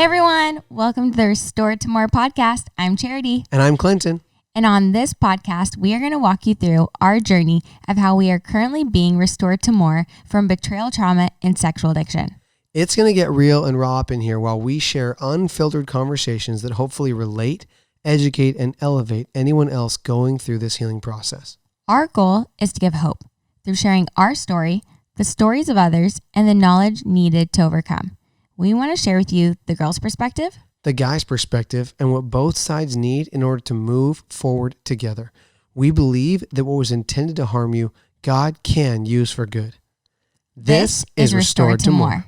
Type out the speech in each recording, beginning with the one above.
everyone, welcome to the Restored2More podcast. I'm Charity. And I'm Clinton. And on this podcast, we are going to walk you through our journey of how we are currently being restored to more from betrayal trauma and sexual addiction. It's going to get real and raw up in here while we share unfiltered conversations that hopefully relate, educate, and elevate anyone else going through this healing process. Our goal is to give hope through sharing our story, the stories of others, and the knowledge needed to overcome. We want to share with you the girl's perspective, the guy's perspective, and what both sides need in order to move forward together. We believe that what was intended to harm you, God can use for good. This is Restored to More.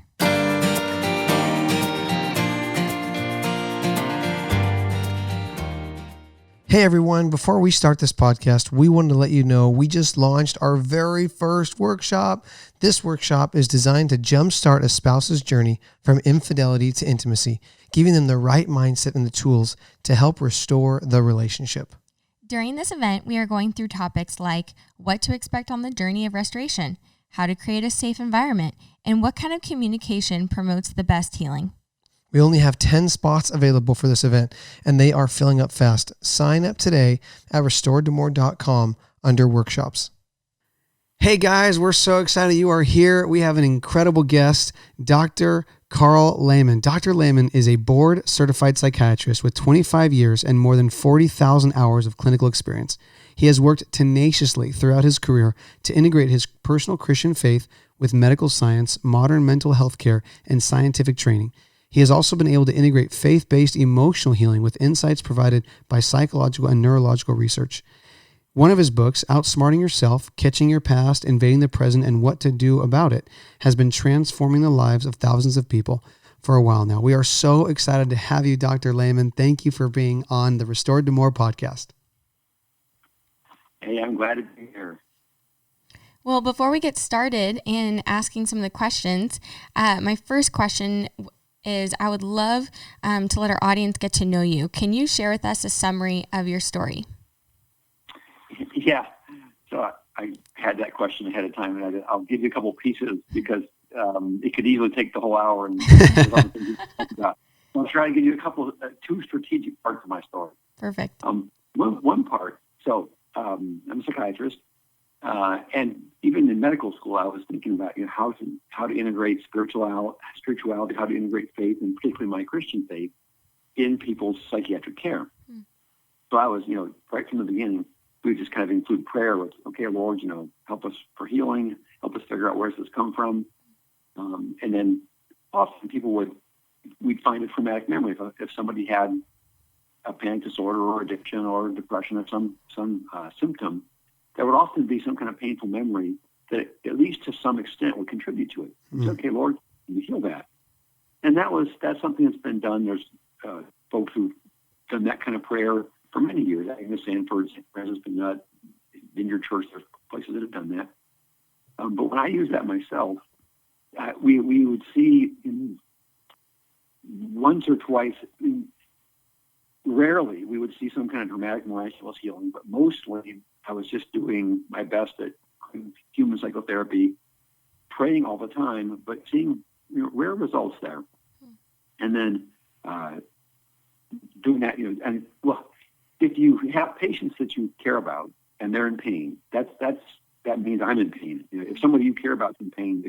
Hey everyone, before we start this podcast, we wanted to let you know we just launched our very first workshop. This workshop is designed to jumpstart a spouse's journey from infidelity to intimacy, giving them the right mindset and the tools to help restore the relationship. During this event, we are going through topics like what to expect on the journey of restoration, how to create a safe environment, and what kind of communication promotes the best healing. We only have 10 spots available for this event, and they are filling up fast. Sign up today at Restored2More.com under workshops. Hey guys, we're so excited you are here. We have an incredible guest, Dr. Carl Lehman. Dr. Lehman is a board-certified psychiatrist with 25 years and more than 40,000 hours of clinical experience. He has worked tenaciously throughout his career to integrate his personal Christian faith with medical science, modern mental health care, and scientific training. He has also been able to integrate faith-based emotional healing with insights provided by psychological and neurological research. One of his books, Outsmarting Yourself, Catching Your Past, Invading the Present, and What to Do About It, has been transforming the lives of thousands of people for a while now. We are so excited to have you, Dr. Lehman. Thank you for being on the Restored2More podcast. Hey, I'm glad to be here. Well, before we get started in asking some of the questions, my first question is I would love to let our audience get to know you. Can you share with us a summary of your story? Yeah. So I had that question ahead of time, and I'll give you a couple pieces because it could easily take the whole hour. And there's other things to talk about. I'll try to give you two strategic parts of my story. Perfect. One part. So I'm a psychiatrist, and even in medical school, I was thinking about how to integrate spirituality, how to integrate faith, and particularly my Christian faith, in people's psychiatric care. So I was, right from the beginning, we just kind of include prayer with, okay, Lord, help us for healing, help us figure out where this come from, and then often we'd find a traumatic memory if somebody had a panic disorder or addiction or depression or some symptom. There would often be some kind of painful memory that, at least to some extent, would contribute to it. It's okay, Lord, you heal that. And that's something that's been done. There's folks who've done that kind of prayer for many years. Agnes Sanford, Francis Bennett, in your church, there's places that have done that. But when I use that myself, we would see once or twice, rarely, we would see some kind of dramatic miraculous healing, but mostly I was just doing my best at human psychotherapy, praying all the time, but seeing rare results there. And then doing that, if you have patients that you care about and they're in pain, that means I'm in pain. If somebody you care about is in pain,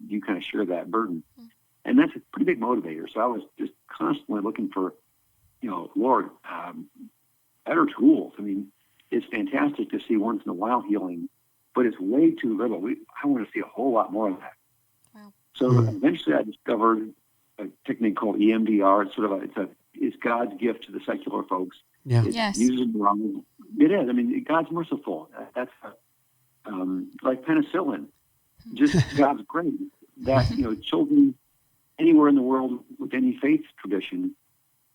you kind of share that burden. And that's a pretty big motivator. So I was just constantly looking for, Lord, better tools. I mean, it's fantastic to see once in a while healing, but it's way too little. I want to see a whole lot more of that. Wow. So eventually I discovered a technique called EMDR. It's God's gift to the secular folks. Yeah. Yes. Uses wrong. It is. I mean, God's merciful. That's like penicillin. Just God's grace. That children anywhere in the world with any faith tradition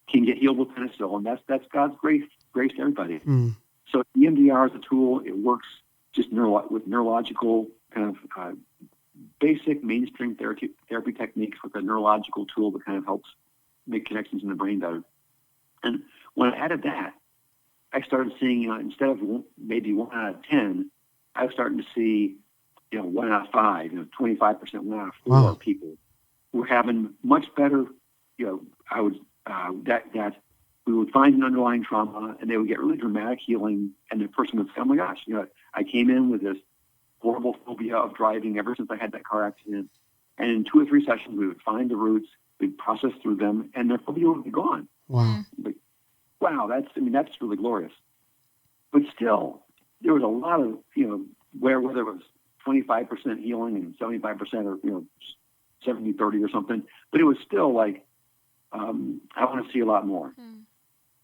can get healed with penicillin. That's God's grace to everybody. So EMDR is a tool. It works just with neurological kind of basic mainstream therapy techniques with a neurological tool that kind of helps make connections in the brain better. And when I added that, I started seeing, instead of maybe 1 out of 10, I was starting to see, 1 out of 5, 25%, 1 out of 4 people were having much better I would that we would find an underlying trauma, and they would get really dramatic healing, and the person would say, "Oh my gosh, I came in with this horrible phobia of driving ever since I had that car accident." And in 2 or 3 sessions, we would find the roots, we'd process through them, and their phobia would be gone. Wow. Like, wow, that's really glorious. But still, there was a lot of, whether it was 25% healing and 75% or, 70-30 or something, but it was still like, I want to see a lot more.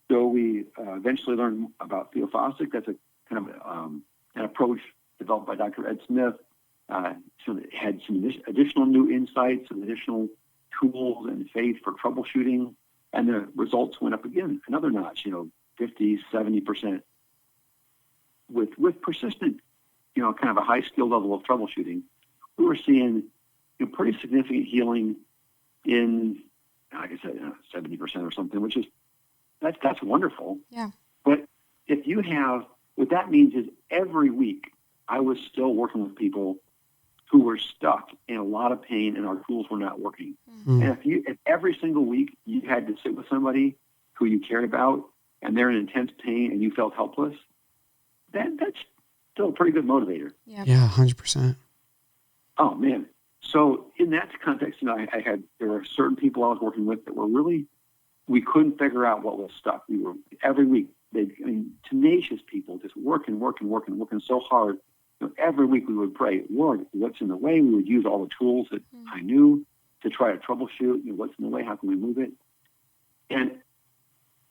So we eventually learned about theophostic. That's a kind of an approach developed by Dr. Ed Smith. So it had some additional new insights and additional tools and faith for troubleshooting. And the results went up again, another notch, 50, 70%. With persistent, kind of a high skill level of troubleshooting, we were seeing pretty significant healing in, like I said, 70% or something, which is, that's wonderful. Yeah. But if you have, what that means is every week I was still working with people who were stuck in a lot of pain and our tools were not working. And if every single week you had to sit with somebody who you cared about and they're in intense pain and you felt helpless, that's still a pretty good motivator. Yeah, 100%. Oh man. So in that context, there were certain people I was working with that were really, we couldn't figure out what was stuck. We were every week, tenacious people just working so hard. Every week we would pray, Lord, what's in the way? We would use all the tools that I knew to try to troubleshoot. What's in the way? How can we move it? And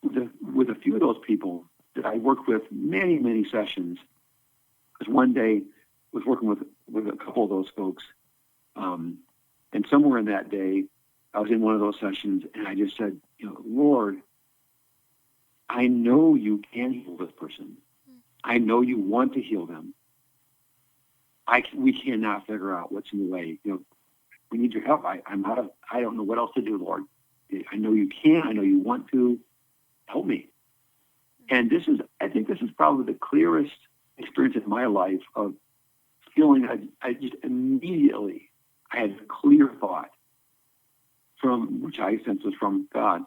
with a few of those people that I worked with many, many sessions, because one day I was working with a couple of those folks, and somewhere in that day, I was in one of those sessions, and I just said, Lord, I know you can heal this person. I know you want to heal them. We cannot figure out what's in the way. We need your help. I don't know what else to do, Lord. I know you can. I know you want to. Help me. And I think this is probably the clearest experience in my life of feeling I just immediately, I had a clear thought which I sense was from God.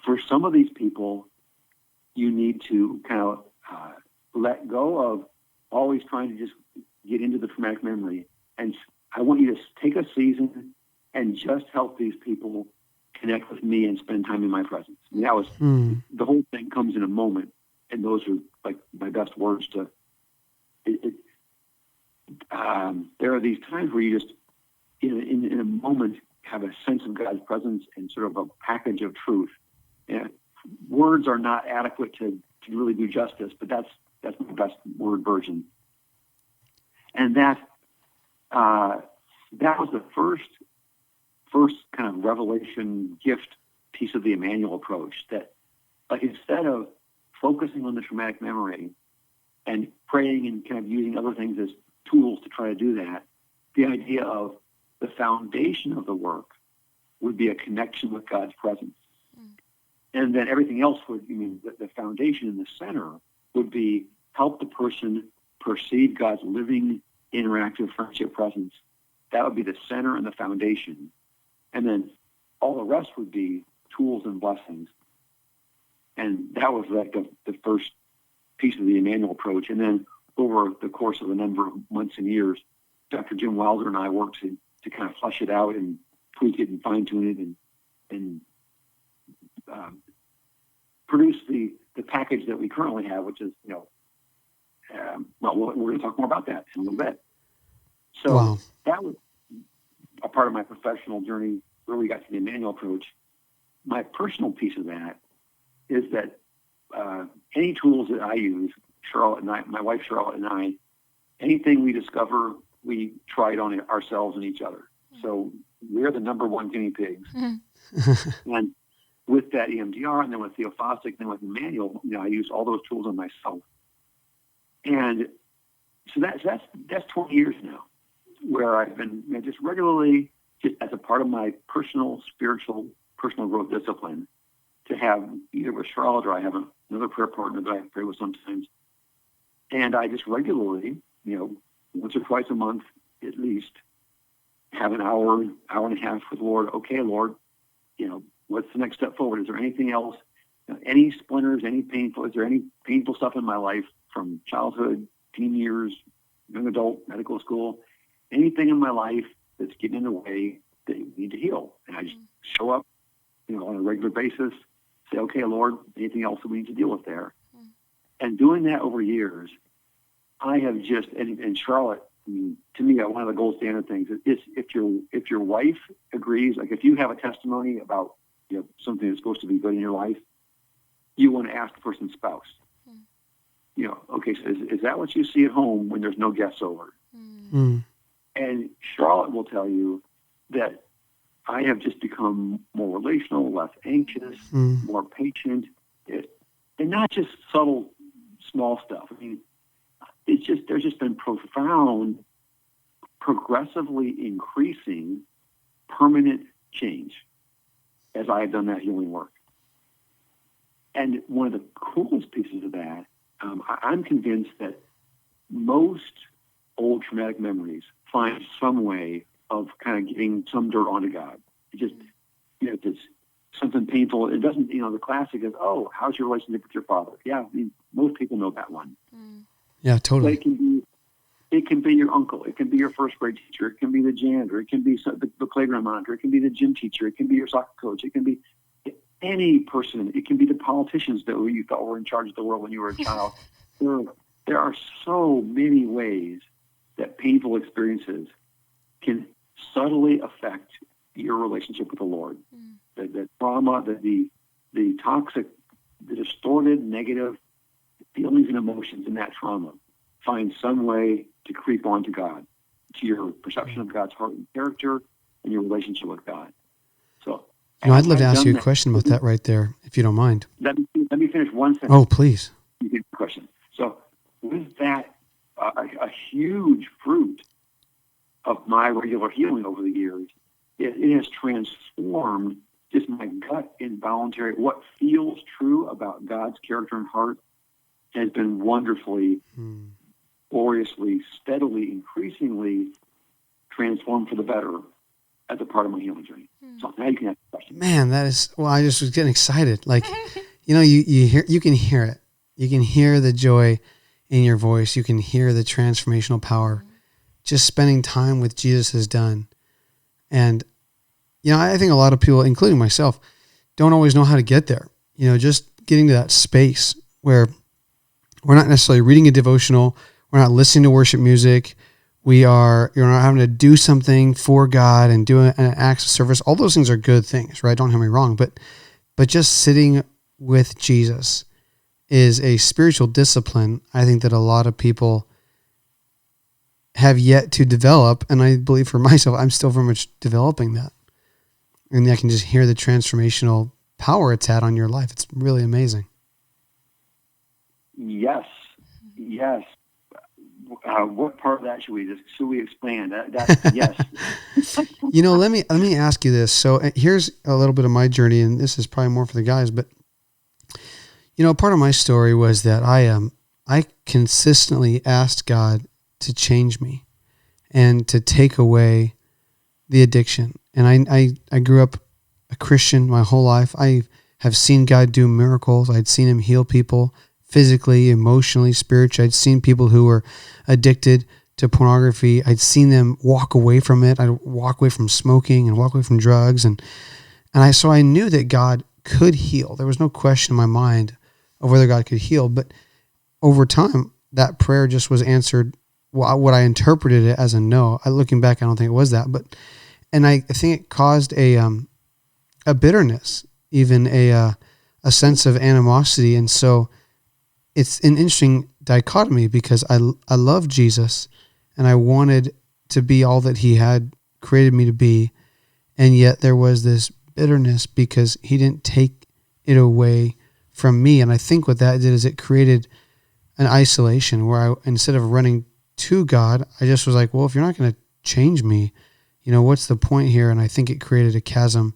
For some of these people, you need to kind of let go of always trying to just get into the traumatic memory. And I want you to take a season and just help these people connect with me and spend time in my presence. And that was, the whole thing comes in a moment. And those are like my best words to it. There are these times where you just, in a moment, have a sense of God's presence and sort of a package of truth. And words are not adequate to really do justice, but that's my best word version. And that was the first kind of revelation gift piece of the Immanuel approach, that like instead of focusing on the traumatic memory and praying and kind of using other things as tools to try to do that, the idea of the foundation of the work would be a connection with God's presence. And then everything else the foundation in the center would be help the person perceive God's living, interactive friendship presence. That would be the center and the foundation. And then all the rest would be tools and blessings. And that was like the first piece of the Immanuel approach. And then over the course of a number of months and years, Dr. Jim Wilder and I worked to kind of flesh it out and tweak it and fine-tune it and produce the package that we currently have, which is, we're going to talk more about that in a little bit. So That was a part of my professional journey where we got to the Immanuel approach. My personal piece of that is that any tools that I use, Charlotte and I, my wife Charlotte and I, anything we discover, we try it on ourselves and each other. So we're the number one guinea pigs. And with that EMDR, and then with Theophostic, and then with Immanuel, I use all those tools on myself. And so that's 20 years now, where I've been just regularly, just as a part of my personal growth discipline, to have either with Charlotte or I have another prayer partner that I pray with sometimes. And I just regularly, once or twice a month at least, have an hour and a half with the Lord. Okay, Lord, what's the next step forward? Is there anything else? Any splinters, is there any painful stuff in my life from childhood, teen years, young adult, medical school, anything in my life that's getting in the way that you need to heal? And I just show up, on a regular basis, say, okay, Lord, anything else that we need to deal with there? And doing that over years, I have just, and Charlotte, to me, one of the gold standard things is if your wife agrees, like if you have a testimony about something that's supposed to be good in your life, you want to ask the person's spouse. Okay, so is that what you see at home when there's no guests over? And Charlotte will tell you that I have just become more relational, less anxious, more patient, and not just subtle, small stuff. There's just been profound, progressively increasing, permanent change as I have done that healing work. And one of the coolest pieces of that, I'm convinced that most old traumatic memories find some way of kind of getting some dirt onto God. It just, it's something painful. It doesn't, the classic is, oh, how's your relationship with your father? Yeah, most people know that one. Yeah, totally. But it can be your uncle. It can be your first grade teacher. It can be the janitor. It can be the playground monitor. It can be the gym teacher. It can be your soccer coach. It can be any person. It can be the politicians that you thought were in charge of the world when you were a child. There are so many ways that painful experiences can subtly affect your relationship with the Lord. The trauma, the toxic, the distorted, negative feelings and emotions in that trauma find some way to creep onto God, to your perception of God's heart and character, and your relationship with God. So, I'd love to ask you a question about that right there, if you don't mind. Let me finish one sentence. Oh, please. You get the question. So, with that, a huge fruit of my regular healing over the years, it has transformed just my gut involuntary. What feels true about God's character and heart has been wonderfully, gloriously, steadily, increasingly transformed for the better as a part of my healing journey. So now you can ask the question. Man, that is, I just was getting excited. Like, you can hear it. You can hear the joy in your voice. You can hear the transformational power just spending time with Jesus has done. And, I think a lot of people, including myself, don't always know how to get there. Just getting to that space where we're not necessarily reading a devotional. We're not listening to worship music. You're not having to do something for God and do an acts of service. All those things are good things, right? Don't hear me wrong. But just sitting with Jesus is a spiritual discipline, I think, that a lot of people have yet to develop. And I believe for myself, I'm still very much developing that. And I can just hear the transformational power it's had on your life. It's really amazing. Yes. What part of that should we expand? That's yes. Let me ask you this. So here's a little bit of my journey, and this is probably more for the guys, but part of my story was that I consistently asked God to change me and to take away the addiction. And I grew up a Christian my whole life. I have seen God do miracles. I'd seen him heal people physically, emotionally, spiritually. I'd seen people who were addicted to pornography. I'd seen them walk away from it. I'd walk away from smoking and walk away from drugs. And so I knew that God could heal. There was no question in my mind of whether God could heal. But over time, that prayer just was answered. What I interpreted it as a no. Looking back, I don't think it was that. And I think it caused a bitterness, even a sense of animosity. And so it's an interesting dichotomy because I love Jesus and I wanted to be all that he had created me to be. And yet there was this bitterness because he didn't take it away from me. And I think what that did is it created an isolation where instead of running to God, I just was like, well, if you're not going to change me, what's the point here? And I think it created a chasm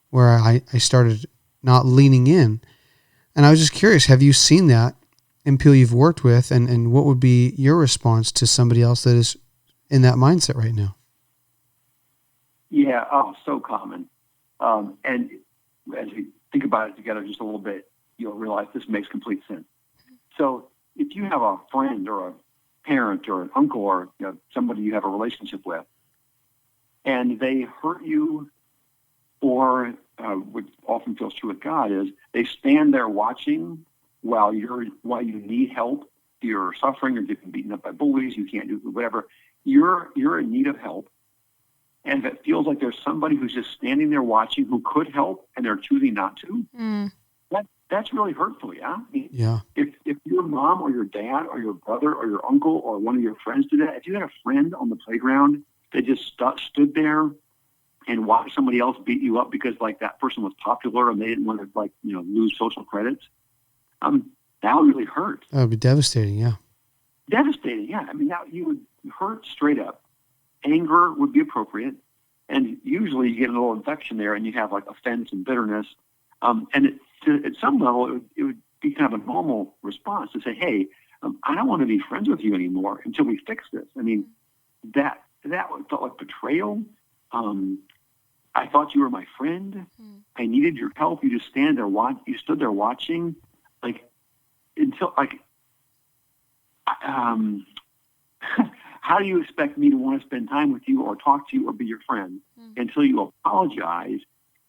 where I started not leaning in. And I was just curious, have you seen that in people you've worked with, and what would be your response to somebody else that is in that mindset right now? Yeah, so common. And as we think about it together just a little bit, you'll realize this makes complete sense. So if you have a friend or a parent or an uncle or somebody you have a relationship with, and they hurt you, or what often feels true with God is they stand there watching while you need help. You're suffering, you're getting beaten up by bullies, you can't do whatever. You're in need of help. And if it feels like there's somebody who's just standing there watching who could help and they're choosing not to, that's really hurtful, yeah? I mean, Yeah. If your mom or your dad or your brother or your uncle or one of your friends did that, if you had a friend on the playground that just stood there and watched somebody else beat you up because like that person was popular and they didn't want to lose social credits, that would really hurt. That would be devastating, yeah. Devastating, yeah. I mean, that you would hurt straight up. Anger would be appropriate, and usually you get a little infection there, and you have like offense and bitterness. And at some level, it would be kind of a normal response to say, "Hey, I don't want to be friends with you anymore until we fix this." I mean, that felt like betrayal. I thought you were my friend. I needed your help. You just you stood there watching, until how do you expect me to want to spend time with you or talk to you or be your friend until you apologize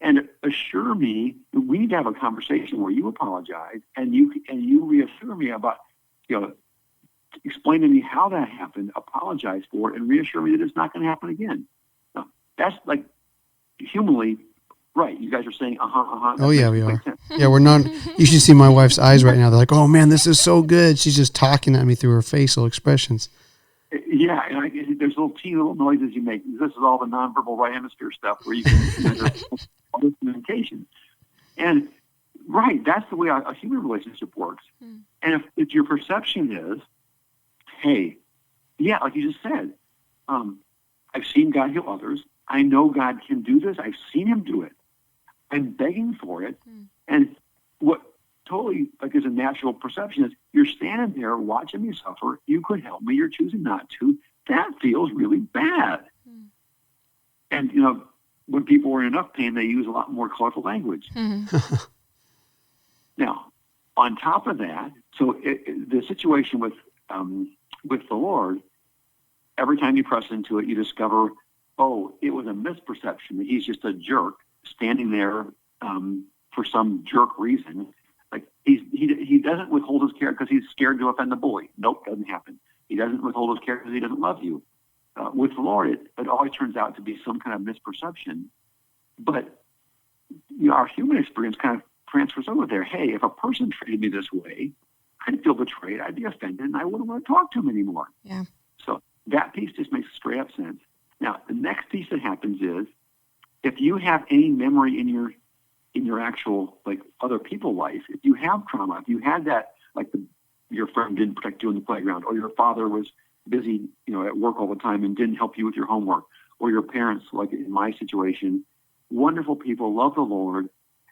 and assure me that we need to have a conversation where you apologize and you reassure me about, explain to me how that happened, apologize for it, and reassure me that it's not going to happen again. Now, that's like humanly right. You guys are saying, Oh, yeah, we are. Yeah, we're not. You should see my wife's eyes right now. They're like, oh, man, this is so good. She's just talking at me through her facial expressions. Yeah, and there's little noises you make. This is all the nonverbal right hemisphere stuff where you can measure all this communication. And, right, that's the way a human relationship works. And if your perception is, hey, yeah, like you just said, I've seen God heal others. I know God can do this. I've seen him do it. I'm begging for it. And what totally is a natural perception is you're standing there watching me suffer. You could help me. You're choosing not to. That feels really bad. And, when people are in enough pain, they use a lot more colorful language. Now, on top of that, so the situation with the Lord, every time you press into it, you discover, it was a misperception that he's just a jerk standing there for some jerk reason. Like he doesn't withhold his care because he's scared to offend the bully. Nope, doesn't happen. He doesn't withhold his care because he doesn't love you. With the Lord, it always turns out to be some kind of misperception. But our human experience kind of transfers over there. Hey, if a person treated me this way, I'd feel betrayed. I'd be offended, and I wouldn't want to talk to him anymore. Yeah. So that piece just makes straight up sense. Now, the next piece that happens is if you have any memory in your actual other people life, if you have trauma, if you had that your friend didn't protect you in the playground, or your father was busy at work all the time and didn't help you with your homework, or your parents, like in my situation, wonderful people, love the Lord,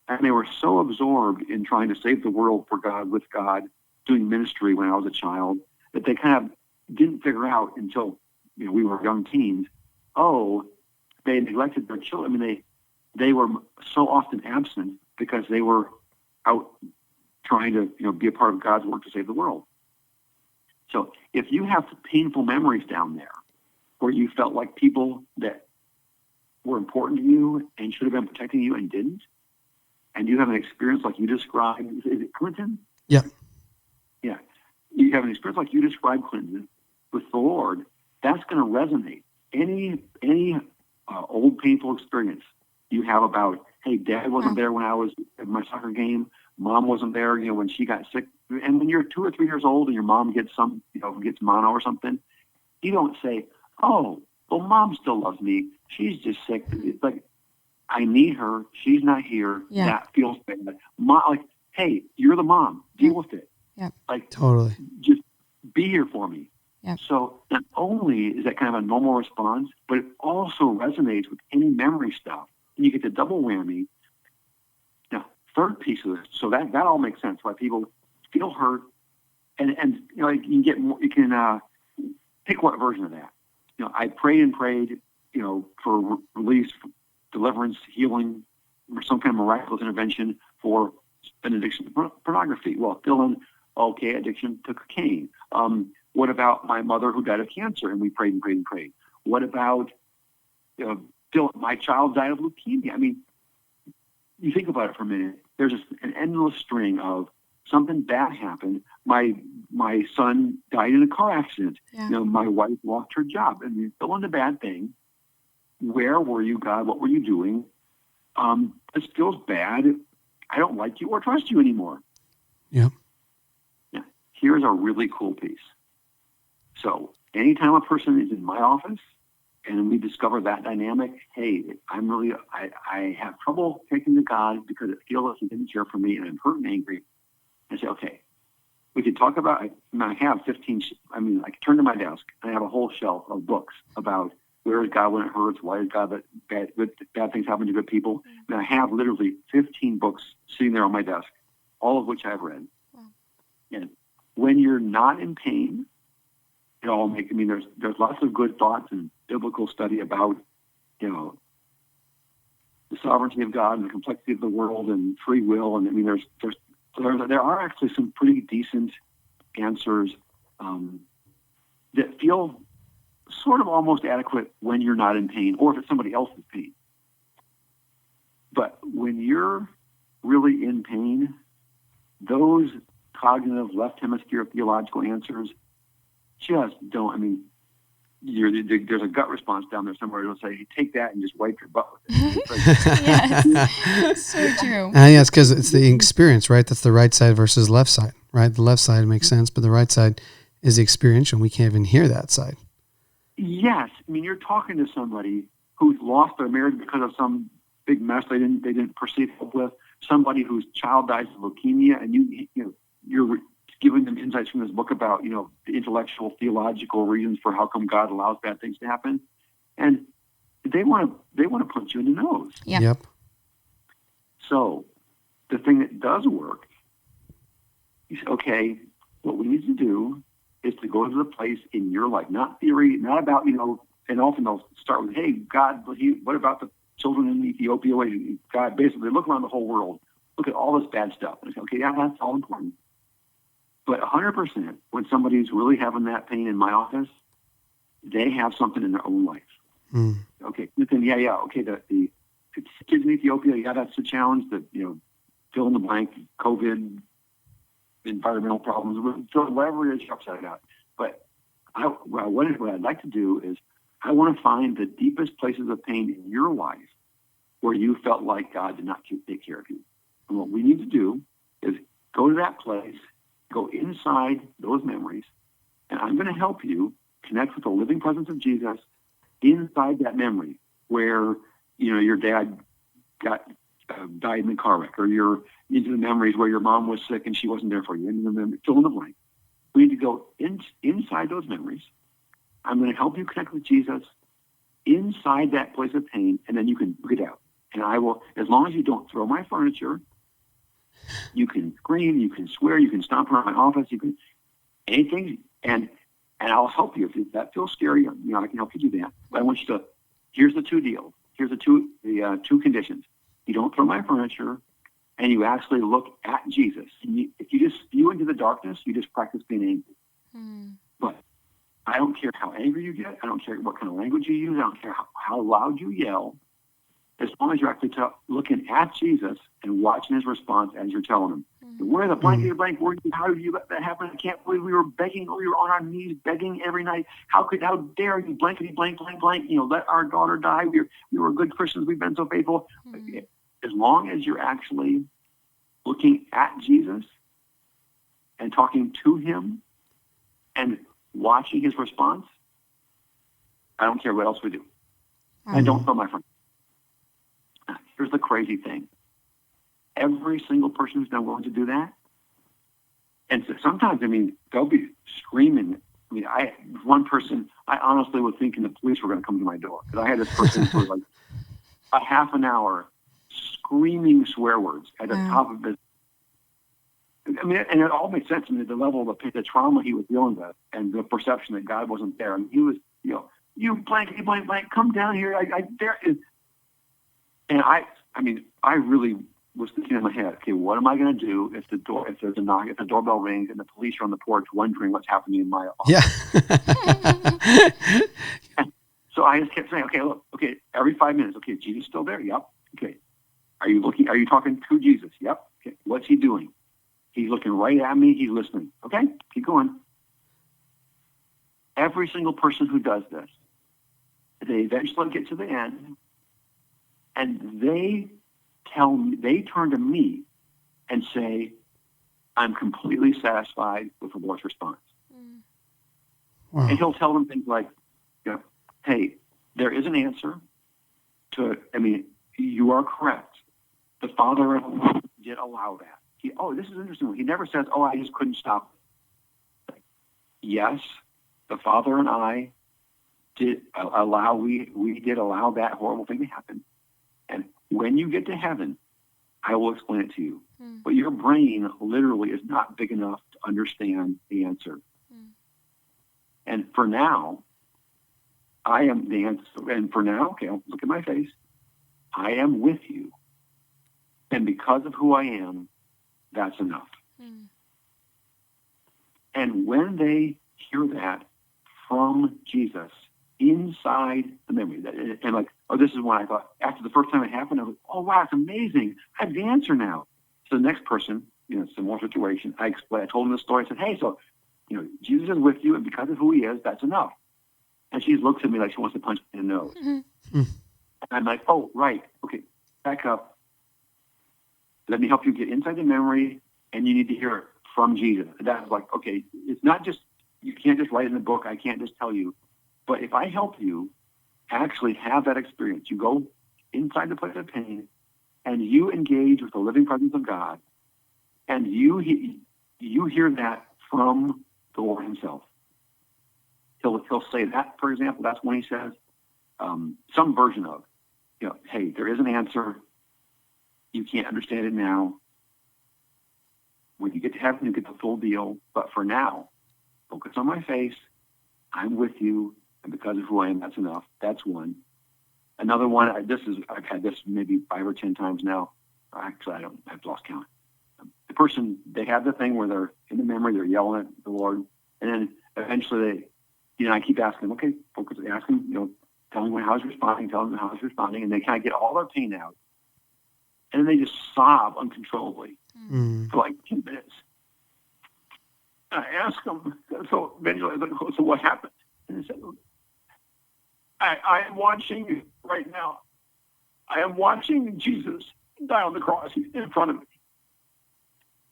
and they were so absorbed in trying to save the world for God, with God, doing ministry when I was a child, that they kind of didn't figure out until we were young teens. They neglected their children. I mean, they were so often absent because they were out trying to be a part of God's work to save the world. So if you have painful memories down there where you felt like people that were important to you and should have been protecting you and didn't, and you have an experience like you described, is it Clinton? Yeah. Yeah. You have an experience like you described, Clinton, with the Lord, that's going to resonate. Any old painful experience you have about, hey, Dad wasn't there when I was at my soccer game, Mom wasn't there, when she got sick. And when you're 2 or 3 years old and your mom gets gets mono or something, you don't say, well, Mom still loves me. She's just sick. It's like, I need her. She's not here. Yeah. That feels bad. Mom, hey, you're the mom. Deal with it. Yeah. Totally. Just be here for me. Yep. So not only is that kind of a normal response, but it also resonates with any memory stuff. And you get the double whammy. Now, third piece of this, so that all makes sense why people feel hurt, and you can get more. You can pick what version of that. I prayed and prayed, for release, deliverance, healing, some kind of miraculous intervention for an addiction to pornography. Well, fill in, okay, addiction to cocaine. What about my mother who died of cancer? And we prayed and prayed and prayed. What about, my child died of leukemia? I mean, you think about it for a minute. There's just an endless string of something bad happened. My son died in a car accident. Yeah. My wife lost her job. And you fill in the bad thing. Where were you, God? What were you doing? This feels bad. I don't like you or trust you anymore. Yep. Yeah. Here's a really cool piece. So anytime a person is in my office and we discover that dynamic, hey, I have trouble taking to God because it feels like he didn't care for me and I'm hurt and angry. I say, okay, we could talk about, I have 15, I can turn to my desk and I have a whole shelf of books about where is God when it hurts, why is God that bad things happen to good people. And I have literally 15 books sitting there on my desk, all of which I've read. Wow. And when you're not in pain, there's lots of good thoughts and biblical study about, the sovereignty of God and the complexity of the world and free will. And there are actually some pretty decent answers that feel sort of almost adequate when you're not in pain or if it's somebody else's pain. But when you're really in pain, those cognitive left hemisphere theological answers just don't, there's a gut response down there somewhere that'll say, hey, take that and just wipe your butt with it. Yes, so true. It's because it's the experience, right? That's the right side versus left side, right? The left side makes sense, but the right side is the experiential, and we can't even hear that side. Yes. You're talking to somebody who's lost their marriage because of some big mess they didn't perceive help with, somebody whose child dies of leukemia, and you're giving them insights from this book about, the intellectual, theological reasons for how come God allows bad things to happen. And they want to punch you in the nose. Yeah. Yep. So the thing that does work is, okay, what we need to do is to go to the place in your life, not theory, not about, and often they'll start with, hey, God, what about the children in Ethiopia? God, basically look around the whole world, look at all this bad stuff. And say, okay, yeah, that's all important. But 100%, when somebody's really having that pain in my office, they have something in their own life. Mm. Okay, okay, the kids in Ethiopia, yeah, that's a challenge. That fill in the blank, COVID, environmental problems, whatever it is you're upset about. But what I'd like to do is I want to find the deepest places of pain in your life where you felt like God did not take care of you. And what we need to do is go to that place, go inside those memories, and I'm going to help you connect with the living presence of Jesus inside that memory where, your dad died in the car wreck, or you're into the memories where your mom was sick and she wasn't there for you. And fill in the blank. We need to go inside those memories. I'm going to help you connect with Jesus inside that place of pain, and then you can get out. And I will, as long as you don't throw my furniture, you can scream, you can swear, you can stomp around my office, you can anything, and I'll help you. If that feels scary, I can help you do that. But I want you to. Here's the two deals. Here's the two conditions. You don't throw my furniture, and you actually look at Jesus. And if you just spew into the darkness, you just practice being angry. Mm. But I don't care how angry you get. I don't care what kind of language you use. I don't care how loud you yell. As long as you're actually looking at Jesus and watching his response as you're telling him, where the blank, how did you let that happen? I can't believe we were begging, we were on our knees begging every night. How dare you, blankety, blank, blank, blank, let our daughter die. We were good Christians. We've been so faithful. As long as you're actually looking at Jesus and talking to him and watching his response, I don't care what else we do. And don't throw my friend. Here's the crazy thing. Every single person who's been willing to do that, and so sometimes, they'll be screaming. One person, I honestly was thinking the police were going to come to my door. Because I had this person for like a half an hour screaming swear words at the top of his. And it all makes sense. The level of the trauma he was dealing with and the perception that God wasn't there. He was, you blankety blank blank, come down here. I dare. And I I mean, I really was thinking in my head, okay, what am I going to do if there's a knock, if the doorbell rings and the police are on the porch wondering what's happening in my office? Yeah. So I just kept saying, okay, look, okay, every 5 minutes, okay, Jesus still there? Yep. Okay. Are you talking to Jesus? Yep. Okay. What's he doing? He's looking right at me. He's listening. Okay. Keep going. Every single person who does this, they eventually get to the end and they turn to me and say, I'm completely satisfied with the Lord's response. Wow. And he'll tell them things like, hey, there is an answer to, you are correct. The Father did allow that. This is interesting. He never says, I just couldn't stop it. Yes, the Father and I did allow, we did allow that horrible thing to happen. And when you get to heaven, I will explain it to you. But your brain literally is not big enough to understand the answer. And for now, I am the answer. And for now, okay, look at my face. I am with you. And because of who I am, that's enough. And when they hear that from Jesus inside the memory, and like, this is when I thought, after the first time it happened, I was, wow, it's amazing. I have the answer now. So the next person, similar situation, I told him the story. I said, hey, so, Jesus is with you, and because of who he is, that's enough. And she looks at me like she wants to punch me in the nose. And I'm like, oh, right. Okay, back up. Let me help you get inside the memory, and you need to hear it from Jesus. And that's like, okay, it's not just, you can't just write in the book. I can't just tell you. But if I help you actually have that experience, you go inside the place of pain, and you engage with the living presence of God, and you hear that from the Lord himself. He'll say that, for example, that's when he says some version of, hey, there is an answer. You can't understand it now. When you get to heaven, you get the full deal. But for now, focus on my face. I'm with you. And because of who I am, that's enough. That's one. Another one, I've had this maybe 5 or 10 times now. Actually, I've lost count. The person, they have the thing where they're in the memory, they're yelling at the Lord. And then eventually I keep asking them, okay, focus, ask them, tell me how he's responding, and they kind of get all their pain out. And then they just sob uncontrollably for like 2 minutes. And I ask them, so eventually I was like, so what happened? And they said, I am watching right now. I am watching Jesus die on the cross in front of me.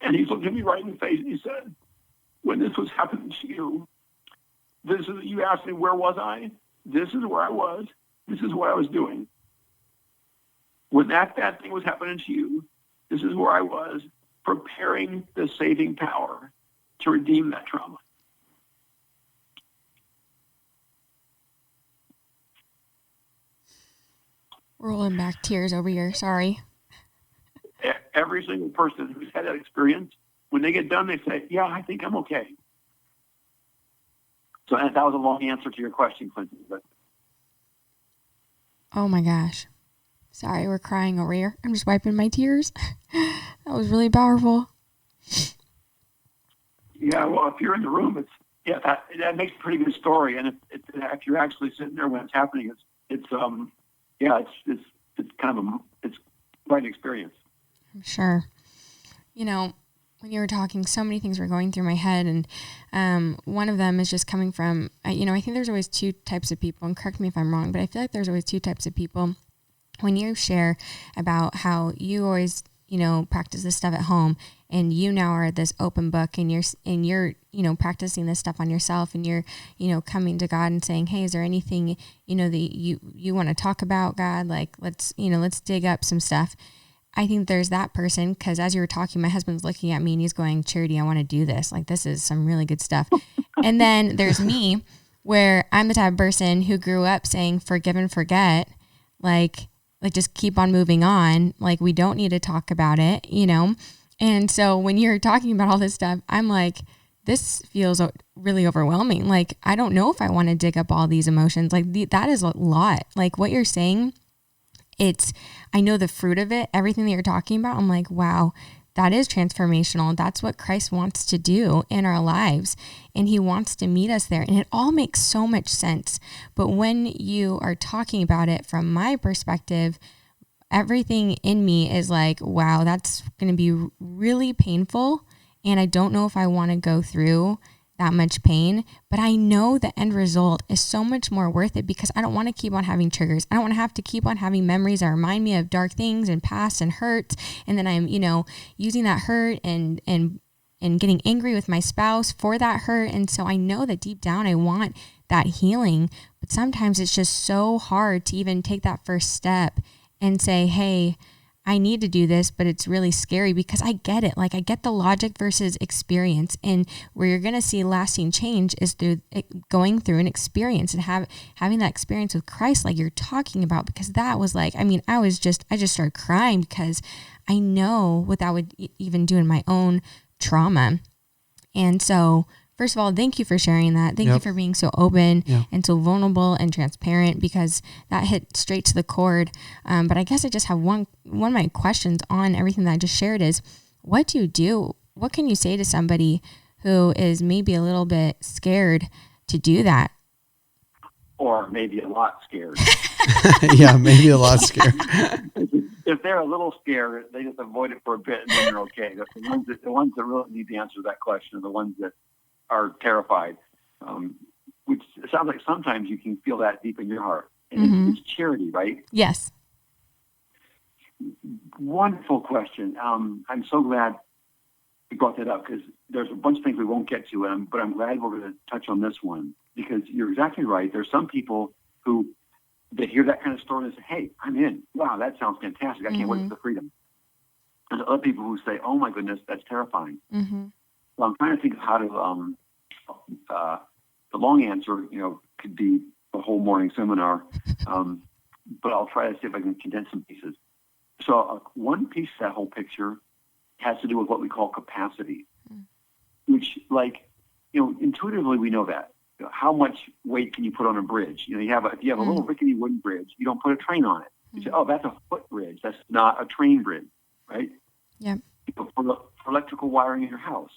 And he's looking at me right in the face and he said, when this was happening to you, you asked me, where was I? This is where I was. This is what I was doing. When that bad thing was happening to you, this is where I was, preparing the saving power to redeem that trauma. Rolling back tears over here. Sorry. Every single person who's had that experience, when they get done, they say, yeah, I think I'm okay. So that was a long answer to your question, Clinton. But oh my gosh. Sorry, we're crying over here. I'm just wiping my tears. That was really powerful. Yeah, well, if you're in the room, that makes a pretty good story. And if you're actually sitting there when it's happening, it's kind of it's quite an experience. I'm sure. When you were talking, so many things were going through my head, and one of them is just coming from, I think there's always 2 types of people, and correct me if I'm wrong, but I feel like there's always 2 types of people. When you share about how you always, practice this stuff at home, and you now are this open book, and you're practicing this stuff on yourself, and you're, coming to God and saying, hey, is there anything, that you want to talk about, God? Like, let's dig up some stuff. I think there's that person, because as you were talking, my husband's looking at me and he's going, Charity, I want to do this. Like, this is some really good stuff. And then there's me, where I'm the type of person who grew up saying, forgive and forget, like just keep on moving on. Like, we don't need to talk about it, And so when you're talking about all this stuff, I'm like, this feels really overwhelming. Like, I don't know if I want to dig up all these emotions. Like, that is a lot. Like, what you're saying I know the fruit of it, everything that you're talking about. I'm like, wow, that is transformational. That's what Christ wants to do in our lives. And he wants to meet us there. And it all makes so much sense. But when you are talking about it from my perspective, everything in me is like, wow, that's going to be really painful. And I don't know if I want to go through that much pain, but I know the end result is so much more worth it because I don't want to keep on having triggers. I don't want to have to keep on having memories that remind me of dark things and past and hurts. And then I'm, using that hurt and getting angry with my spouse for that hurt. And so I know that deep down I want that healing, but sometimes it's just so hard to even take that first step and say, hey, I need to do this, but it's really scary because I get it. Like I get the logic versus experience, and where you're going to see lasting change is through going through an experience and having that experience with Christ, like you're talking about, because that was like, I just started crying because I know what that would even do in my own trauma. And so, first of all, thank you for sharing that. Thank you for being so open and so vulnerable and transparent, because that hit straight to the chord. But I guess I just have one of my questions on everything that I just shared is, what do you do? What can you say to somebody who is maybe a little bit scared to do that? Or maybe a lot scared. Yeah, maybe a lot scared. If they're a little scared, they just avoid it for a bit and then they're okay. The ones that really need the answer to that question are the ones that are terrified, which sounds like sometimes you can feel that deep in your heart. And it's charity, right? Yes. Wonderful question. I'm so glad you brought that up, because there's a bunch of things we won't get to, but I'm glad we're going to touch on this one, because you're exactly right. There's some people who they hear that kind of story and say, hey, I'm in. Wow, that sounds fantastic. I can't wait for the freedom. There's other people who say, oh my goodness, that's terrifying. So I'm trying to think of how to, the long answer, could be a whole morning seminar, but I'll try to see if I can condense some pieces. So one piece of that whole picture has to do with what we call capacity, which, intuitively we know that. How much weight can you put on a bridge? If you have a little rickety wooden bridge, you don't put a train on it. You say, oh, that's a footbridge. That's not a train bridge, right? Yeah. For electrical wiring in your house,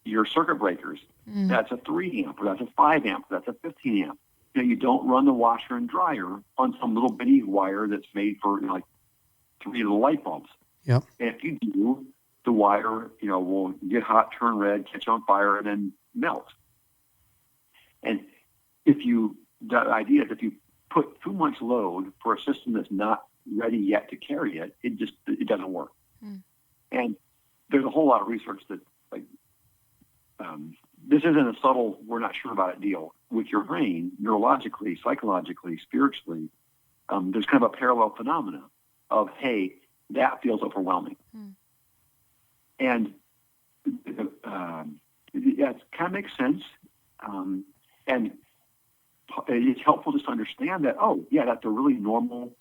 your circuit breakers, that's a 3 amp, or that's a 5 amp, or that's a 15 amp. You don't run the washer and dryer on some little bitty wire that's made for 3 little light bulbs. Yep. And if you do, the wire, will get hot, turn red, catch on fire, and then melt. And the idea is if you put too much load for a system that's not ready yet to carry it, it doesn't work. And there's a whole lot of research that this isn't a subtle, we're not sure about it deal. With your brain, neurologically, psychologically, spiritually, there's kind of a parallel phenomena of, hey, that feels overwhelming. And it kind of makes sense. And it's helpful just to understand that, that's a really normal,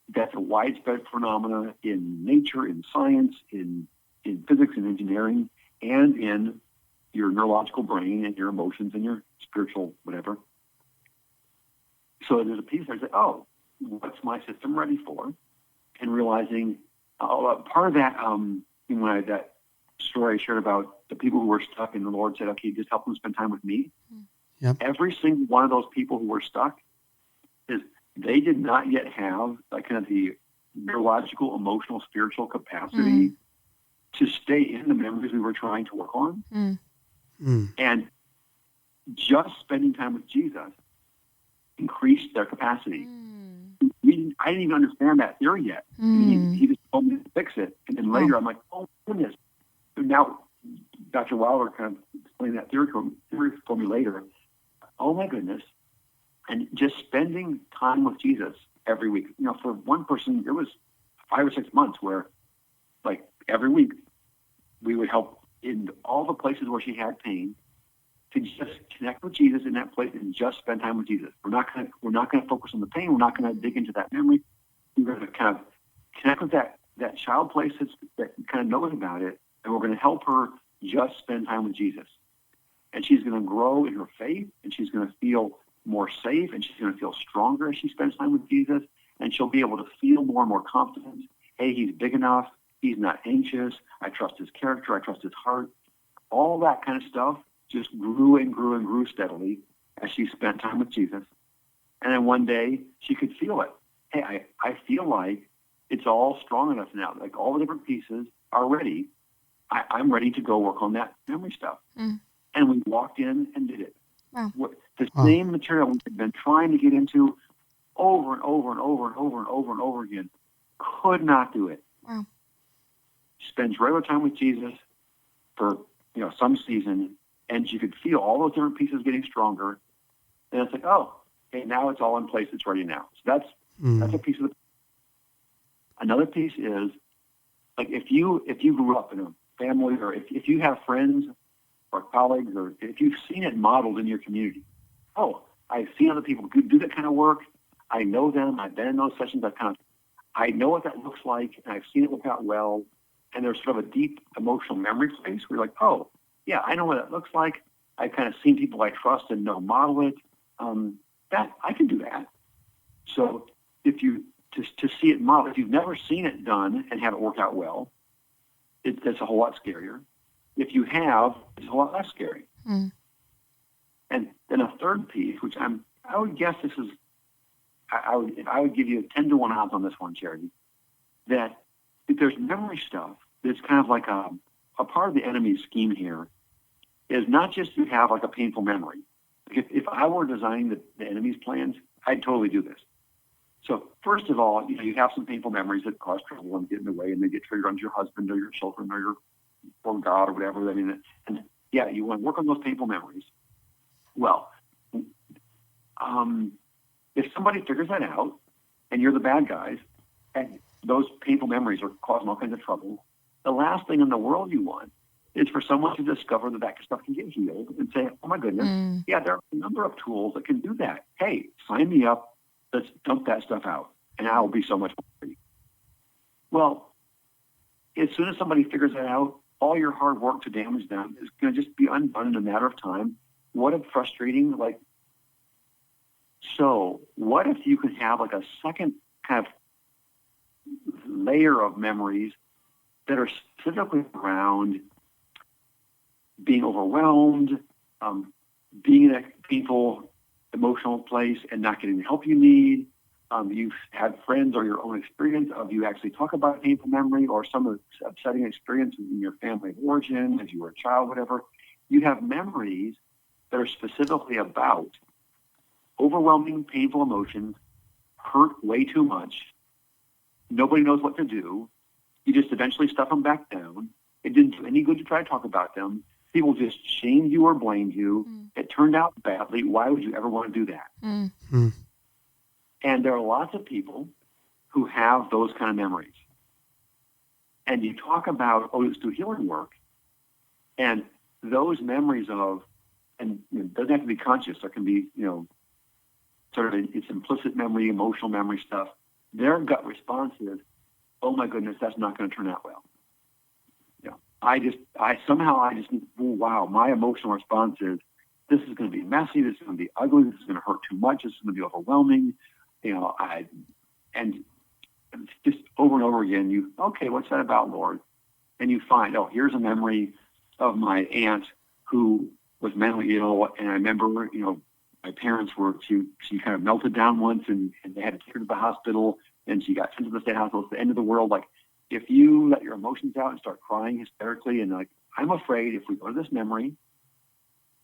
that's a widespread phenomena in nature, in science, in physics and engineering, and in your neurological brain and your emotions and your spiritual whatever. So there's a piece there that says, what's my system ready for? And realizing part of that, that story I shared about the people who were stuck and the Lord said, okay, just help them spend time with me. Yep. Every single one of those people who were stuck, they did not yet have kind of the neurological, emotional, spiritual capacity to stay in the memories we were trying to work on. And just spending time with Jesus increased their capacity. I didn't even understand that theory yet. He just told me to fix it. And then later I'm like, oh, goodness. And now Dr. Wilder kind of explained that theory for me later. Oh, my goodness. And just spending time with Jesus every week. For one person, it was 5 or 6 months where, every week, we would help in all the places where she had pain to just connect with Jesus in that place and just spend time with Jesus. We're not going to focus on the pain. We're not going to dig into that memory. We're going to kind of connect with that child place that kind of knows about it, and we're going to help her just spend time with Jesus. And she's going to grow in her faith, and she's going to feel more safe, and she's going to feel stronger as she spends time with Jesus. and she'll be able to feel more and more confident. Hey, he's big enough. He's not anxious. I trust his character. I trust his heart. All that kind of stuff just grew and grew and grew steadily as she spent time with Jesus. And then one day she could feel it. Hey, I feel like it's all strong enough now. Like all the different pieces are ready. I'm ready to go work on that memory stuff. And we walked in and did it. Wow. The same material we've been trying to get into over and over and over and over and over and over again. Could not do it. Wow. Spends regular time with Jesus for some season, and she could feel all those different pieces getting stronger. And it's like, oh, okay, now it's all in place. It's ready now. So that's a piece of the. Another piece is like if you grew up in a family, or if you have friends or colleagues, or if you've seen it modeled in your community. Oh, I've seen other people do that kind of work. I know them. I've been in those sessions. I know what that looks like, and I've seen it work out well. And there's sort of a deep emotional memory place where you're like, oh, yeah, I know what that looks like. I've kind of seen people I trust and know model it. That I can do that. So if you to see it modeled, if you've never seen it done and have it work out well, it's a whole lot scarier. If you have, it's a whole lot less scary. And then a third piece, which I would guess this is, I would give you a 10-to-1 odds on this one, Charity, that if there's memory stuff that's kind of like a part of the enemy's scheme here, is not just to have like a painful memory. If I were designing the enemy's plans, I'd totally do this. So first of all, you have some painful memories that cause trouble and get in the way, and they get triggered onto your husband or your children or God or whatever. I mean, and yeah, you want to work on those painful memories. Well, if somebody figures that out, and you're the bad guys, and those painful memories are causing all kinds of trouble, the last thing in the world you want is for someone to discover that stuff can get healed and say, oh my goodness, yeah, there are a number of tools that can do that. Hey, sign me up. Let's dump that stuff out, and I will be so much more free. Well, as soon as somebody figures that out, all your hard work to damage them is going to just be undone in a matter of time. What a frustrating, so what if you could have like a second kind of layer of memories that are specifically around being overwhelmed, being in a painful emotional place and not getting the help you need. You've had friends or your own experience of you actually talk about a painful memory or some upsetting experience in your family of origin as you were a child, whatever. You have memories that are specifically about overwhelming, painful emotions, hurt way too much. Nobody knows what to do. You just eventually stuff them back down. It didn't do any good to try to talk about them. People just shamed you or blamed you. It turned out badly. Why would you ever want to do that? And there are lots of people who have those kind of memories. And you talk about, let's do healing work. And those memories of, and it doesn't have to be conscious. There can be, sort of it's implicit memory, emotional memory stuff. Their gut response is, oh my goodness, that's not going to turn out well. Wow, my emotional response is, this is going to be messy, this is going to be ugly, this is going to hurt too much, this is going to be overwhelming. And just over and over again, what's that about, Lord? And you find, here's a memory of my aunt who was mentally ill, and I remember, my parents she kind of melted down once, and they had to take her to the hospital, and she got sent to the state hospital. It's the end of the world. Like, if you let your emotions out and start crying hysterically, and I'm afraid if we go to this memory,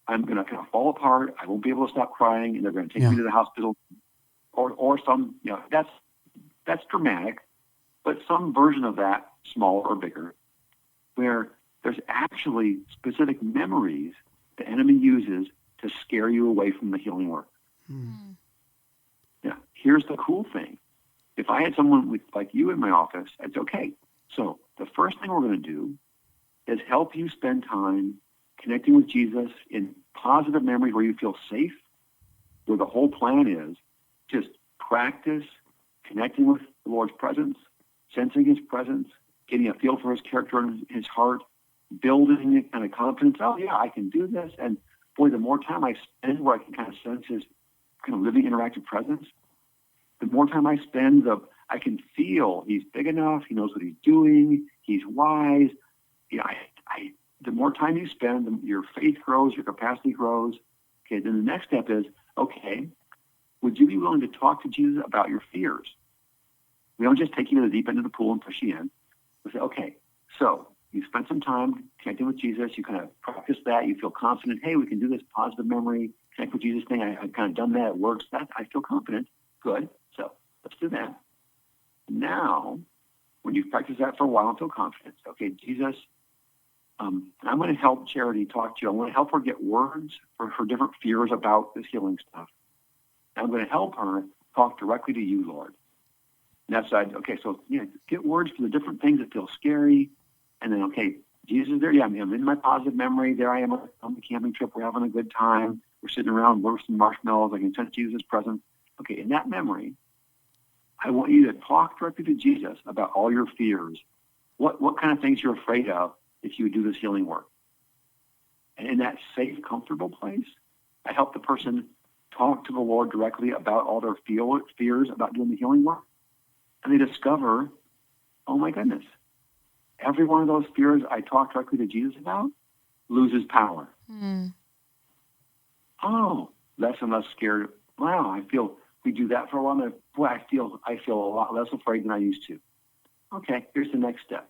I'm going to kind of fall apart. I won't be able to stop crying, and they're going to take me to the hospital, or some, that's dramatic, but some version of that, smaller or bigger, where there's actually specific memories the enemy uses to scare you away from the healing work. Now, here's the cool thing. If I had someone like you in my office, it's okay. So the first thing we're going to do is help you spend time connecting with Jesus in positive memories where you feel safe, where the whole plan is just practice connecting with the Lord's presence, sensing his presence, getting a feel for his character and his heart, building kind of confidence. Oh, yeah, I can do this. And boy, the more time I spend where I can kind of sense his kind of living, interactive presence, more time I spend, I can feel he's big enough. He knows what he's doing. He's wise. The more time you spend, your faith grows, your capacity grows. Okay, then the next step is, okay, would you be willing to talk to Jesus about your fears? We don't just take you to the deep end of the pool and push you in. We say, okay, so you spent some time connecting with Jesus. You kind of practice that. You feel confident. Hey, we can do this positive memory, connect with Jesus thing. I've kind of done that. It works. I feel confident. Good. So let's do that. Now, when you've practiced that for a while and feel confident, okay, Jesus, I'm going to help Charity talk to you. I want to help her get words for her different fears about this healing stuff. I'm going to help her talk directly to you, Lord. And that's okay. So get words for the different things that feel scary, and then okay, Jesus is there. Yeah, I'm in my positive memory. There I am on the camping trip. We're having a good time. We're sitting around roasting marshmallows. I can sense Jesus' presence. Okay, in that memory, I want you to talk directly to Jesus about all your fears. What kind of things you're afraid of if you would do this healing work. And in that safe, comfortable place, I help the person talk to the Lord directly about all their fears about doing the healing work. And they discover, oh my goodness, every one of those fears I talk directly to Jesus about loses power. Mm. Oh, less and less scared. Wow, I feel we do that for a while. And boy, I feel a lot less afraid than I used to. Okay, here's the next step.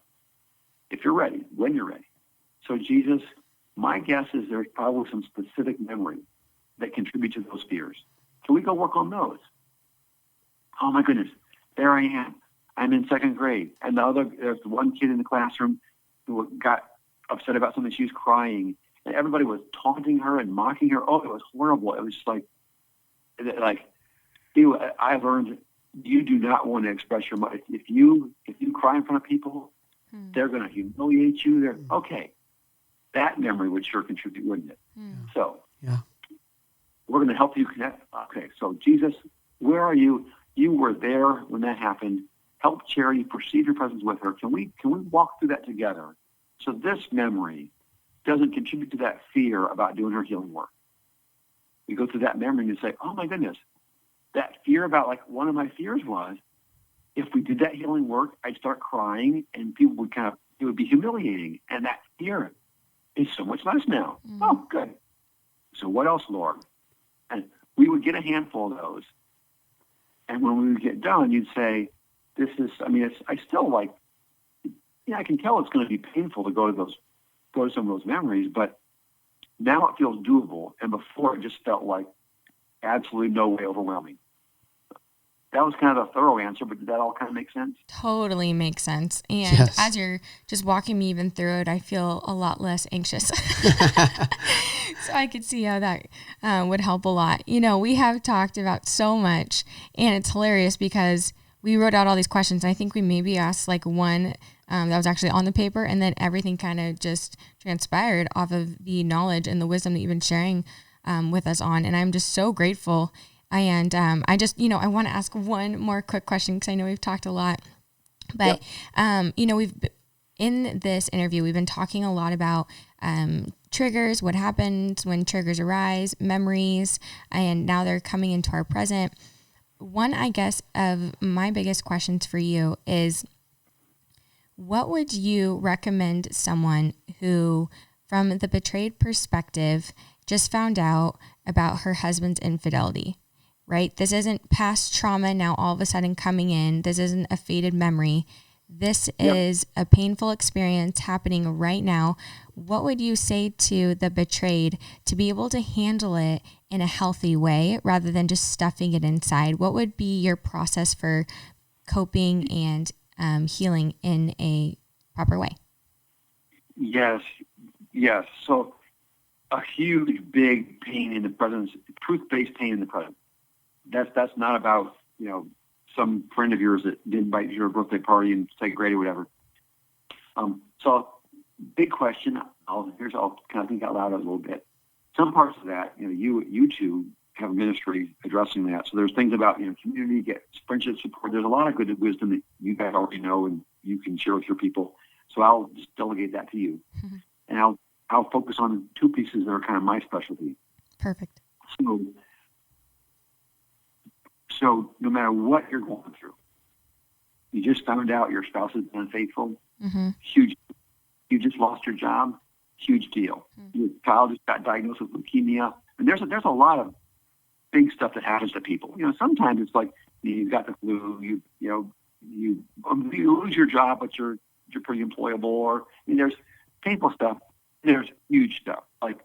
If you're ready, when you're ready. So Jesus, my guess is there's probably some specific memory that contribute to those fears. Can we go work on those? Oh my goodness, there I am. I'm in second grade. And there's one kid in the classroom who got upset about something. She was crying. And everybody was taunting her and mocking her. Oh, it was horrible. It was just I learned you do not want to express your mind. If you cry in front of people, they're going to humiliate you. Okay. That memory would sure contribute, wouldn't it? So we're going to help you connect. Okay, so Jesus, where are you? You were there when that happened. Help Charity perceive your presence with her. Can we walk through that together? So this memory doesn't contribute to that fear about doing her healing work. We go through that memory and you say, oh my goodness, that fear about one of my fears was, if we did that healing work, I'd start crying and people would it would be humiliating. And that fear is so much less now. Oh, good. So what else, Lord? And we would get a handful of those. And when we would get done, you'd say, I still I can tell it's going to be painful to go to some of those memories, but now it feels doable. And before it just felt like absolutely no way overwhelming. That was kind of a thorough answer, but did that all kind of make sense? Totally makes sense. And as you're just walking me even through it, I feel a lot less anxious. So I could see how that would help a lot. We have talked about so much, and it's hilarious because we wrote out all these questions. I think we maybe asked one that was actually on the paper, and then everything kind of just transpired off of the knowledge and the wisdom that you've been sharing with us on. And I'm just so grateful. And I just, I want to ask one more quick question because I know we've talked a lot. But, we've in this interview, we've been talking a lot about triggers, what happens when triggers arise, memories, and now they're coming into our present. One, I guess, of my biggest questions for you is, what would you recommend someone who, from the betrayed perspective, just found out about her husband's infidelity? Right? This isn't past trauma now all of a sudden coming in. This isn't a faded memory. This is a painful experience happening right now. What would you say to the betrayed to be able to handle it in a healthy way rather than just stuffing it inside? What would be your process for coping and healing in a proper way? Yes. So a huge, big pain in the present, truth-based pain in the present. That's not about, some friend of yours that didn't invite you to your birthday party in second grade or whatever. So big question. I'll kind of think out loud a little bit. Some parts of that, you two have a ministry addressing that. So there's things about, community, get friendship support. There's a lot of good wisdom that you guys already know and you can share with your people. So I'll just delegate that to you. Mm-hmm. And I'll focus on two pieces that are kind of my specialty. Perfect. So no matter what you're going through, you just found out your spouse is unfaithful, huge. You just lost your job, huge deal. Your child just got diagnosed with leukemia. And there's a lot of big stuff that happens to people. Sometimes it's like you've got the flu, you lose your job, but you're pretty employable. Or there's painful stuff. There's huge stuff like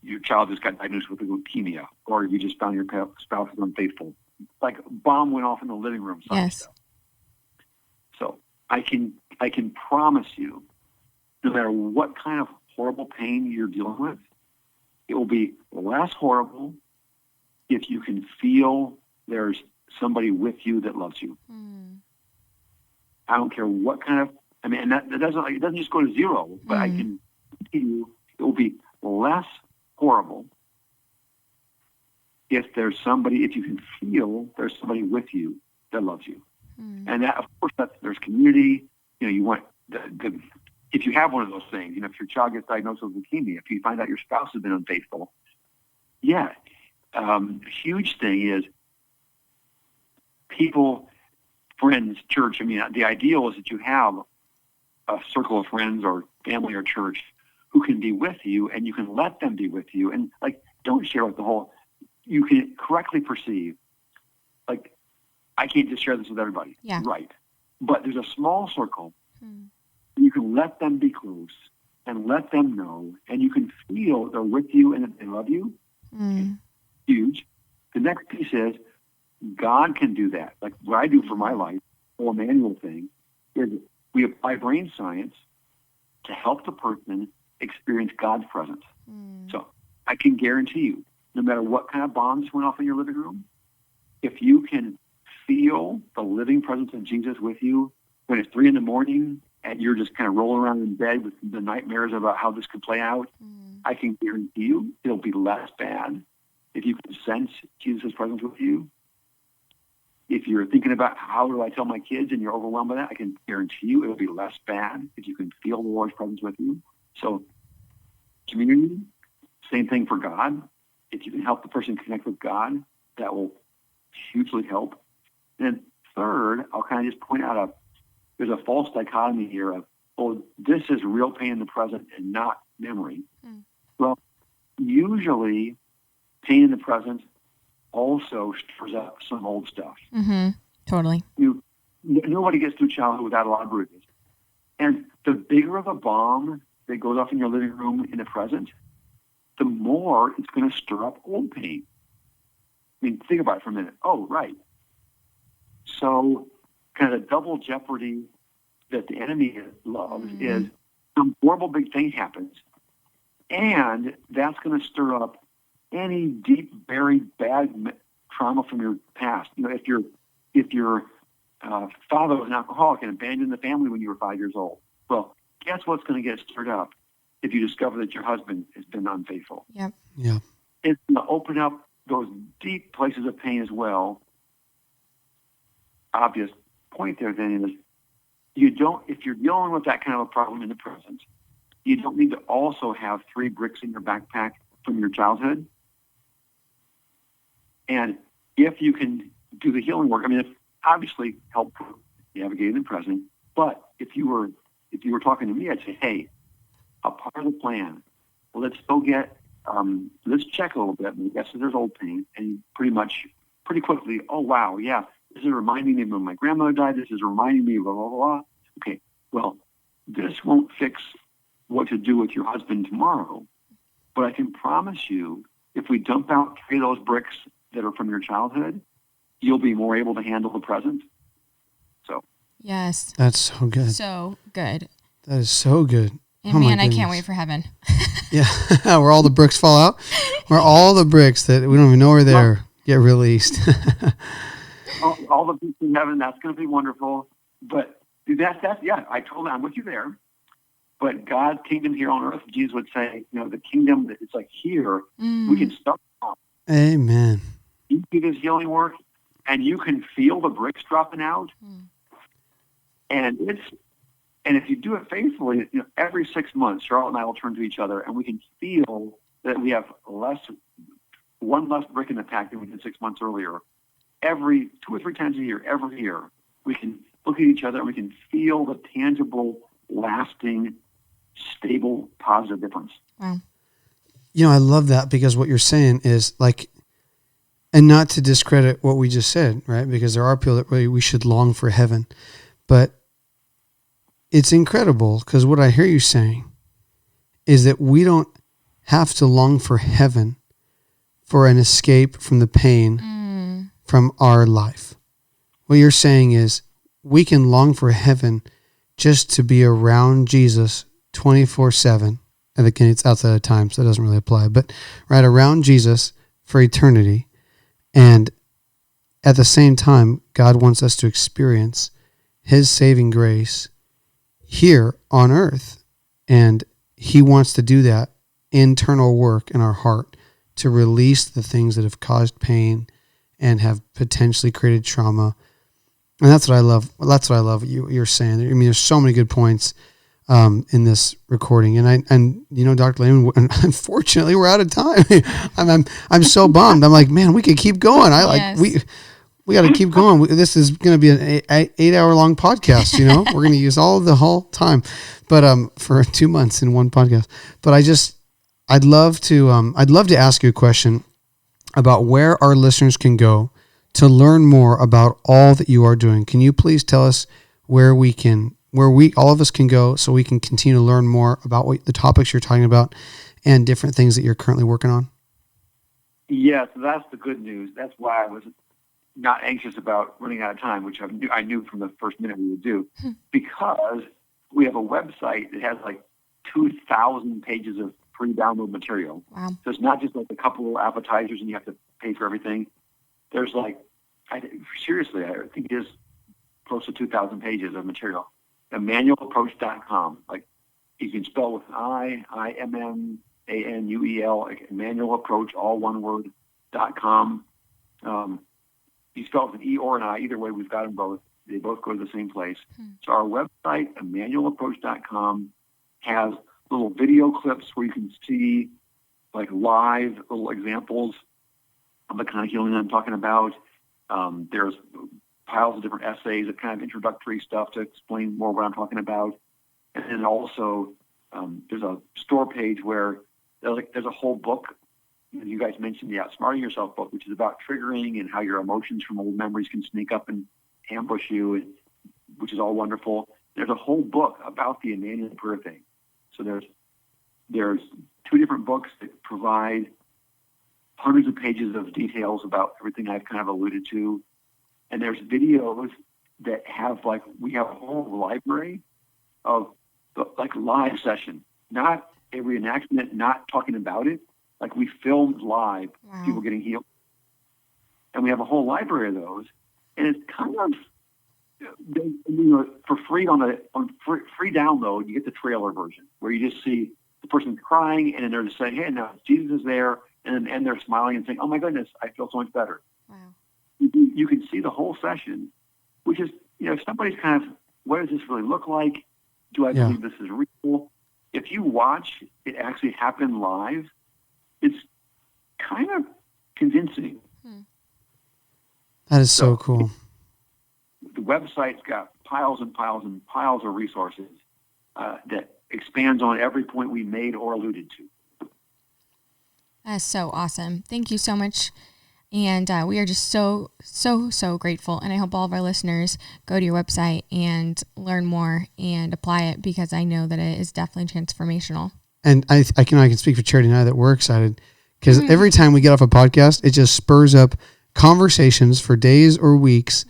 your child just got diagnosed with leukemia, or you just found your spouse is unfaithful. Like a bomb went off in the living room. Yes. So I can promise you, no matter what kind of horrible pain you're dealing with, it will be less horrible if you can feel there's somebody with you that loves you. I don't care what kind of, and it doesn't just go to zero, but I can tell you it will be less horrible if you can feel there's somebody with you that loves you. And that, of course, there's community. You want if you have one of those things, if your child gets diagnosed with leukemia, if you find out your spouse has been unfaithful, huge thing is people, friends, church. The ideal is that you have a circle of friends or family or church who can be with you, and you can let them be with you, and don't share with you can correctly perceive. I can't just share this with everybody, right? But there's a small circle. You can let them be close and let them know, and you can feel they're with you and that they love you. Huge. The next piece is God can do that. Like what I do for my life, the whole manual thing, is we apply brain science to help the person experience God's presence. So I can guarantee you, no matter what kind of bombs went off in your living room, if you can feel the living presence of Jesus with you when it's 3 a.m. and you're just kind of rolling around in bed with the nightmares about how this could play out, I can guarantee you it'll be less bad if you can sense Jesus' presence with you. If you're thinking about how do I tell my kids and you're overwhelmed by that, I can guarantee you it'll be less bad if you can feel the Lord's presence with you. So community, same thing for God. If you can help the person connect with God, that will hugely help. And then third, I'll kind of just point out there's a false dichotomy here of, this is real pain in the present and not memory. Well, usually pain in the present also stirs up some old stuff. Totally. Nobody gets through childhood without a lot of bruises. And the bigger of a bomb that goes off in your living room in the present, the more it's going to stir up old pain. Think about it for a minute. Oh, right. So kind of the double jeopardy that the enemy loves is some horrible big thing happens, and that's going to stir up any deep buried bad trauma from your past. If your father was an alcoholic and abandoned the family when you were 5 years old, well, guess what's going to get stirred up if you discover that your husband has been unfaithful? Yeah. It's going to open up those deep places of pain as well. Obvious point there then is if you're dealing with that kind of a problem in the present, you don't need to also have 3 bricks in your backpack from your childhood. And if you can do the healing work, it's obviously help navigating the present. But if you were talking to me, I'd say, hey, a part of the plan, let's go get, let's check a little bit. And yes, there's old pain, and pretty quickly, oh wow, yeah, this is reminding me of when my grandmother died. This is reminding me of blah blah blah. Okay, well, this won't fix what to do with your husband tomorrow, but I can promise you, if we dump out 3 of those bricks that are from your childhood, you'll be more able to handle the present. So. Yes. That's so good. So good. That is so good. And man, I can't wait for heaven. Yeah. Where all the bricks fall out. Where all the bricks that we don't even know are there get released. all the bricks in heaven, that's going to be wonderful. But I'm with you there. But God's kingdom here on earth, Jesus would say, the kingdom that it's like here, we can start off. Amen. You do this healing work, and you can feel the bricks dropping out. And if you do it faithfully, every 6 months, Charlotte and I will turn to each other, and we can feel that we have one less brick in the pack than we did 6 months earlier. every 2 or 3 times a year, every year, we can look at each other and we can feel the tangible, lasting, stable, positive difference. Wow. I love that, because what you're saying is like, and not to discredit what we just said, right? Because there are people that really, we should long for heaven, but it's incredible, because what I hear you saying is that we don't have to long for heaven for an escape from the pain from our life. What you're saying is we can long for heaven just to be around Jesus 24/7. And again, it's outside of time, so it doesn't really apply, but right around Jesus for eternity. And at the same time, God wants us to experience his saving grace here on earth. And he wants to do that internal work in our heart to release the things that have caused pain and have potentially created trauma. And that's what I love. That's what I love you're saying. I mean, there's so many good points in this recording, and Dr. Lehman, unfortunately, we're out of time. I'm so bummed. I'm like, man, we could keep going. We got to keep going. This is going to be an 8-hour long podcast. We're going to use all of the whole time, but for 2 months in one podcast. But I'd love to ask you a question about where our listeners can go to learn more about all that you are doing. Can you please tell us where all of us can go so we can continue to learn more about what the topics you're talking about and different things that you're currently working on? Yes, that's the good news. That's why I was not anxious about running out of time, which I knew from the first minute we would do, because we have a website that has like 2,000 pages of free download material. Wow. So it's not just like a couple of appetizers and you have to pay for everything. There's seriously, I think it is close to 2,000 pages of material. Immanuelapproach.com. Like, you can spell with an IMMANUEL, like Immanuel Approach, all one word, .com. You spell it with an E or an I. Either way, we've got them both. They both go to the same place. So our website, ImmanuelApproach.com, has little video clips where you can see like live little examples of the kind of healing I'm talking about. There's piles of different essays, of kind of introductory stuff to explain more what I'm talking about. And then also there's a store page where there's a whole book. You guys mentioned the Outsmarting Yourself book, which is about triggering and how your emotions from old memories can sneak up and ambush you, which is all wonderful. There's a whole book about the Immanuel prayer thing. So there's 2 different books that provide hundreds of pages of details about everything I've kind of alluded to. And there's videos that have we have a whole library of live session, not a reenactment, not talking about it. Like, we filmed live, Wow. people getting healed. And we have a whole library of those. And it's kind of, for free on free download, you get the trailer version where you just see the person crying and then they're just saying, hey, now Jesus is there. And they're smiling and saying, oh my goodness, I feel so much better. Wow. You can see the whole session, which is, if somebody's kind of, what does this really look like? Do I believe this is real? If you watch it actually happen live, it's kind of convincing. That is so cool. The website's got piles and piles and piles of resources that expands on every point we made or alluded to. That's so awesome. Thank you so much. And we are just so, so, so grateful. And I hope all of our listeners go to your website and learn more and apply it, because I know that it is definitely transformational. And I can speak for Charity and I that we're excited, because every time we get off a podcast, it just spurs up conversations for days or weeks.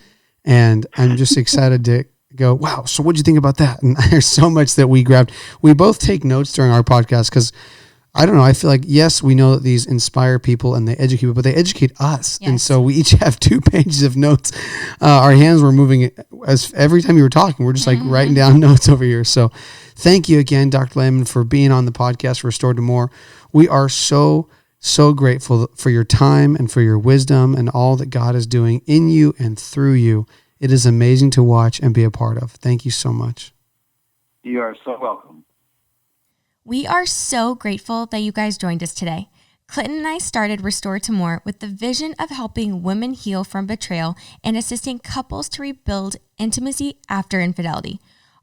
And I'm just excited to go, wow, so what'd you think about that? And there's so much that we grabbed. We both take notes during our podcast, because I don't know, I feel like, yes, we know that these inspire people and they educate people, but they educate us. Yes. And so we each have 2 pages of notes. Our hands were moving as every time you were talking. We're just writing down notes over here. So thank you again, Dr. Lehman, for being on the podcast, Restored2More. We are so, so grateful for your time and for your wisdom and all that God is doing in you and through you. It is amazing to watch and be a part of. Thank you so much. You are so welcome. We are so grateful that you guys joined us today. Clinton and I started Restored2More with the vision of helping women heal from betrayal and assisting couples to rebuild intimacy after infidelity.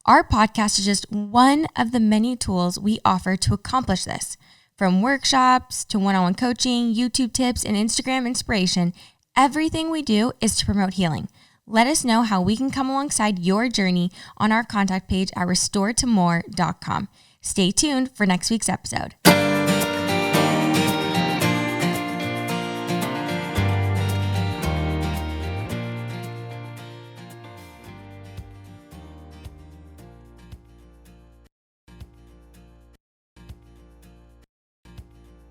Our podcast is just one of the many tools we offer to accomplish this. From workshops to one-on-one coaching, YouTube tips, and Instagram inspiration, everything we do is to promote healing. Let us know how we can come alongside your journey on our contact page at restored2more.com. Stay tuned for next week's episode.